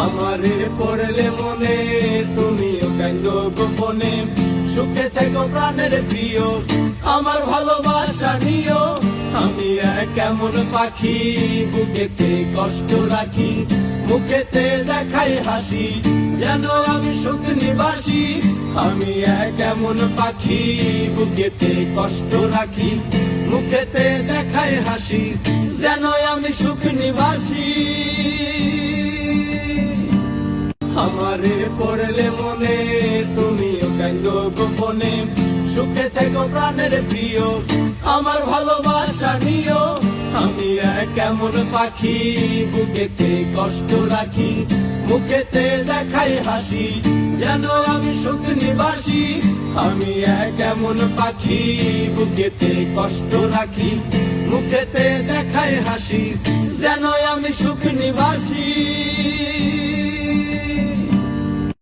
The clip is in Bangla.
আমারে পড়লে মনে তুমিও কান্দো গোপনে, সুখে থেকো প্রাণের প্রিয়, আমার ভালোবাসা নিও। আমি এক এমন পাখি বুকেতে কষ্ট রাখি, মুখেতে দেখাই হাসি, যেন আমি সুখ নিবাসী। আমি এক এমন পাখি বুকেতে কষ্ট রাখি, মুখেতে দেখাই হাসি, যেন আমি সুখ নিবাসী। আমারে পড়লে মনে তুমিও কান্দো গোপনে, সুখে থেকো প্রাণের প্রিয়, আমার ভালোবাসা নিও। আমি এক এমন পাখি বুকেতে কষ্ট রাখি, মুখেতে দেখাই হাসি, যেন আমি সুখ নিবাসী। আমি এক এমন পাখি বুকেতে কষ্ট রাখি, মুখেতে দেখাই হাসি, যেন আমি সুখ নিবাসী।